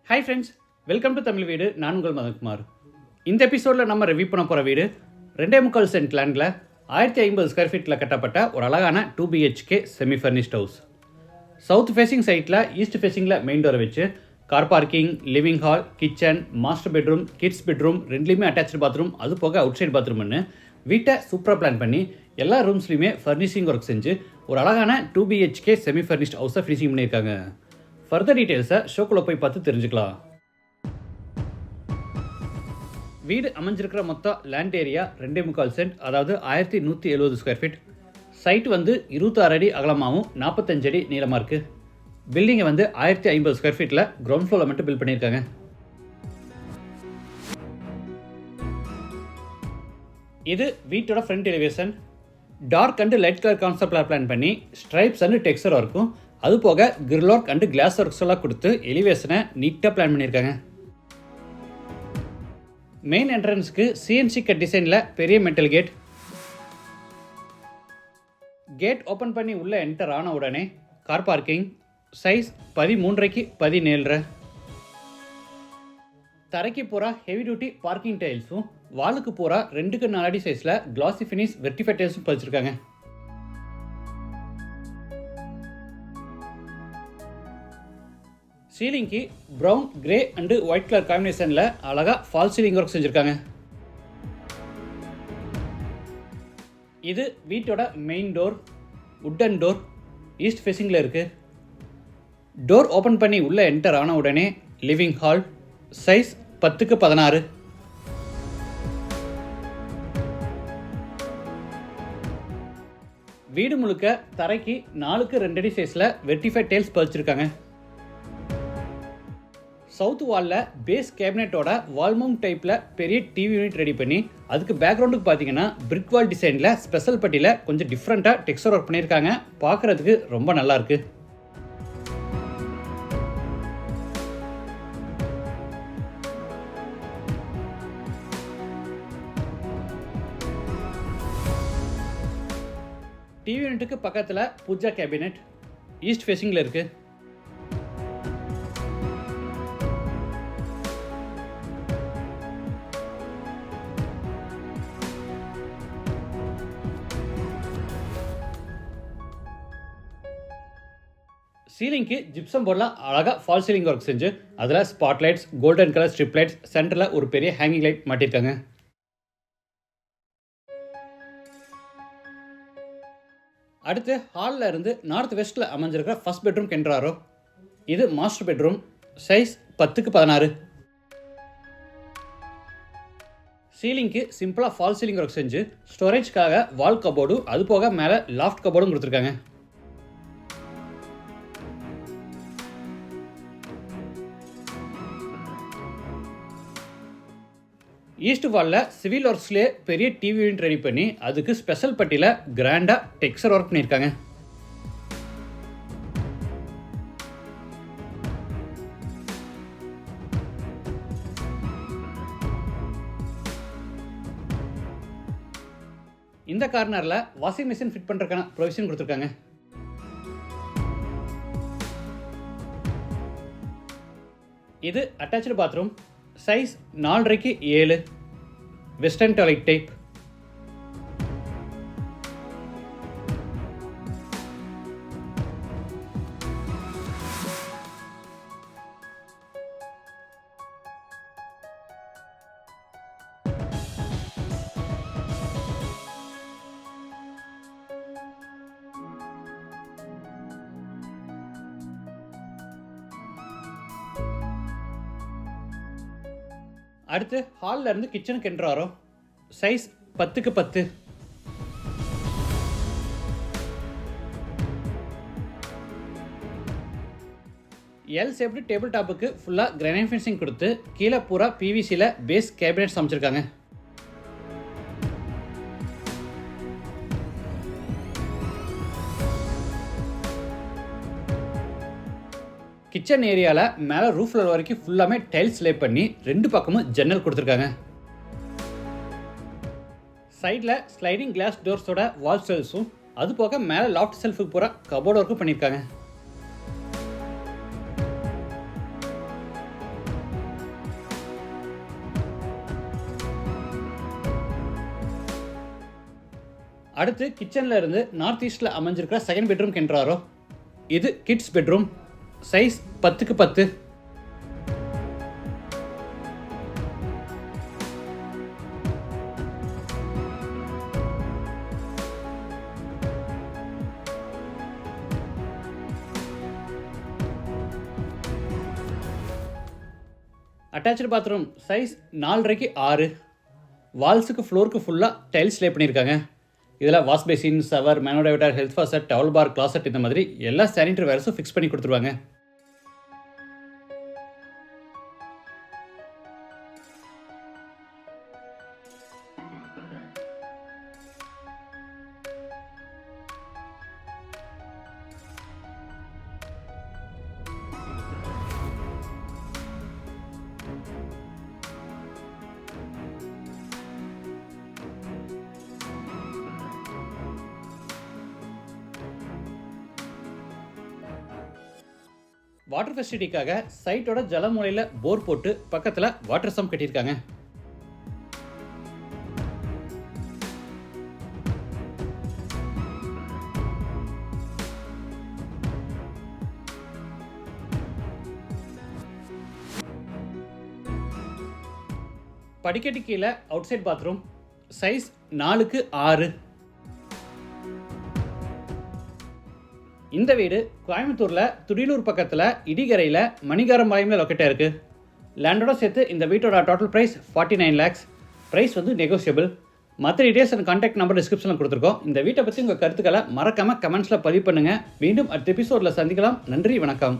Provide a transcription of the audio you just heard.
Hi friends, welcome to Tamil வீடு. நான் உங்கள் மதன்குமார். இந்த எபிசோடில் நம்ம ரிவ்யூ பண்ண போகிற வீடு 2.25 சென்ட் லேண்டில் 1050 ஸ்கொயர் ஃபீட்டில் கட்டப்பட்ட ஒரு அழகான 2 BHK semi furnished house. South facing சைட்டில் ஈஸ்ட் ஃபேஸிங்கில் மெயின் டோரை வச்சு car parking, living hall, kitchen, master bedroom, kids bedroom, ரெண்டுலேயுமே அட்டாச்சு பாத்ரூம், அது போக அவுட் சைட் பாத்ரூம்னு வீட்டை சூப்பராக பிளான் பண்ணி எல்லா ரூம்ஸ்லையுமே ஃபர்னிஷிங் ஒர்க் செஞ்சு ஒரு அழகான 2 BHK செமி ஃபர்னிஷ்ட் ஹவுஸை ஃபினிஷிங் பண்ணியிருக்காங்க. ஃபர்தர் டீட்டெயில்ஸை ஷோக்குள்ளே போய் பார்த்து தெரிஞ்சுக்கலாம். வீடு அமைஞ்சிருக்கிற மொத்தம் லேண்ட் ஏரியா 2.25 சென்ட், அதாவது 1170 ஸ்கொயர் ஃபீட். சைட் 26 அடி அகலமாகவும் 45 அடி நீளமாக இருக்குது. பில்டிங்கை 1050 ஸ்கொயர் ஃபீட்டில் கிரவுண்ட் ஃப்ளோரில் மட்டும் பில்ட் பண்ணியிருக்காங்க. இது வீட்டோட front elevation. Dark and light colour கான்செப்டில் பிளான் பண்ணி ஸ்ட்ரைப்ஸ் அண்ட் டெக்ஸ்சர் ஒர்க்கும் அது போக grill work and glass works எல்லாம் கொடுத்து எலிவேஷனை நீட்டாக பிளான் பண்ணியிருக்காங்க. மெயின் என்ட்ரன்ஸ்க்கு CNC கட் டிசைனில் பெரிய மெட்டல் கேட் ஓப்பன் பண்ணி உள்ளே என்டர் ஆன உடனே கார் பார்க்கிங் சைஸ் 13x17. தரைக்கு பூரா ஹெவி டியூட்டி பார்க்கிங் டைல்ஸும் வாலுக்கு பூரா 2x4 அடி சைஸில் கிளாசி ஃபினிஷ் வெர்டிஃபை டைல்ஸும் பதிச்சிருக்காங்க. சீலிங்க்கு brown, grey and white colour காம்பினேஷனில் அழகாக ஃபால் சீலிங் ஒர்க் செஞ்சுருக்காங்க. இது வீட்டோட main door. Wooden door east ஃபேஸிங்கில் இருக்குது. டோர் ஓப்பன் பண்ணி உள்ளே என்டர் ஆன உடனே லிவிங் ஹால் சைஸ் 10x16. வீடு முழுக்க தரைக்கு 4x2 அடி சைஸில் வெர்டிஃபை டைல்ஸ் பதிச்சிருக்காங்க. சவுத் வாலில் பேஸ் கேபினெட்டோட வால்மவுண்ட் டைப்பில் பெரிய டிவி யூனிட் ரெடி பண்ணி அதுக்கு பேக்ரவுண்டுக்கு பார்த்தீங்கன்னா பிரிக் வால் டிசைனில் ஸ்பெஷல் பட்டியில் கொஞ்சம் டிஃப்ரெண்ட்டாக டெக்ஸ்சர் ஒர்க் பண்ணியிருக்காங்க. பார்க்குறதுக்கு ரொம்ப நல்லாயிருக்கு. டிவி யூனிட்டுக்கு பக்கத்தில் பூஜா கேபினெட் ஈஸ்ட் ஃபேஸிங்கில் இருக்குது. சீலிங்க்கு ஜிப்சம் போர்டில் அழகாக ஃபால் சீலிங் ஒர்க் செஞ்சு அதில் spot lights, golden colour strip lights, சென்டரில் ஒரு பெரிய ஹேங்கிங் லைட் மாட்டியிருக்காங்க. அடுத்து ஹாலில் இருந்து நார்த் வெஸ்ட்டில் அமைஞ்சிருக்கிற ஃபர்ஸ்ட் பெட்ரூம் கென்றாரோ. இது மாஸ்டர் பெட்ரூம் சைஸ் 10x16. சீலிங்க்கு சிம்பிளாக ஃபால் சீலிங் ஒர்க் செஞ்சு ஸ்டோரேஜ்க்காக வால் கபோர்டும் அது போக மேலே லாஃப்ட் கபோர்டும் கொடுத்துருக்காங்க. ஈஸ்ட் வாலில் சிவில் ஒர்க்ஸ்லேயே பெரிய டிவி யூனிட் ரெடி பண்ணி அதுக்கு ஸ்பெஷல் பட்டியில் கிராண்டாக டெக்ஸ்சர் ஒர்க் பண்ணியிருக்காங்க. இந்த கார்னரில் வாஷிங் மிஷின் ஃபிட் பண்ணுறதுக்கான ப்ரொவிஷன் கொடுத்துருக்காங்க. இது attach bathroom size 4x7 western toilet type. அடுத்து ஹாலில் இருந்து கிச்சனுக்கு என்ட்ராரோ size 10x10. L shaped table டாப்புக்கு ஃபுல்லாக கிரானைட் ஃபினிஷிங் கொடுத்து கீழே பூரா PVCயில் பேஸ் கேபினெட்ஸ் அமைச்சிருக்காங்க. கிச்சன் ஏரியாவில் மேலே ரூஃப் லெவல் வரைக்கும் ஃபுல்லாமே டைல்ஸ் லே பண்ணி 2 பக்கமும் ஜன்னல் கொடுத்துருக்காங்க. சைடில் ஸ்லைடிங் கிளாஸ் டோர்ஸோட வால் செல்ஸும் அது போக மேலே லாஃப்ட் செல்ஃபுக்கு பூரா கபோர்ட் ஒர்க்கும் பண்ணியிருக்காங்க. அடுத்து கிச்சனில் இருந்து நார்த் ஈஸ்டில் அமைஞ்சிருக்கிற செகண்ட் பெட்ரூம் கென்றாரோ. இது kids bedroom, size 10x10. Attach bathroom size 4.5x6. வால்ஸுக்கு ஃப்ளோருக்கு ஃபுல்லாக டைல்ஸ் லே பண்ணியிருக்காங்க. இதில் வாஷ் பேசின், ஷவர், மேனோடைவட்டர், health faucet, towel bar, closet இந்த மாதிரி எல்லா சானிட்டரி வேர்ஸும் ஃபிக்ஸ் பண்ணி கொடுத்துருவாங்க. வாட்டர் ஃபெசிலிட்டிக்காக சைட்டோட ஜலமூலையில் போர் போட்டு பக்கத்தில் வாட்டர் சம் கட்டியிருக்காங்க. படிக்கட்டு கீழே out side bathroom, size 4x6. இந்த வீடு கோயம்புத்தூரில் துடியலூர் பக்கத்தில் இடிகரையில் மணிகாரம்பாளையமில் லொக்கேட்டாக இருக்குது. லேண்டோட சேர்த்து இந்த வீட்டோட டோட்டல் ப்ரைஸ் 49 lakhs. ப்ரைஸ் வந்து நெகோசியபிள். மற்ற டீட்டெயில்ஸ் அண்ட் கான்டாக்ட் நம்பர் டிஸ்கிரிப்ஷனில் கொடுத்துருக்கோம். இந்த வீட்டை பற்றி உங்கள் கருத்துக்களை மறக்காமல் கமெண்ட்ஸில் பதிவு பண்ணுங்கள். மீண்டும் அடுத்த எபிசோடில் சந்திக்கலாம். நன்றி, வணக்கம்.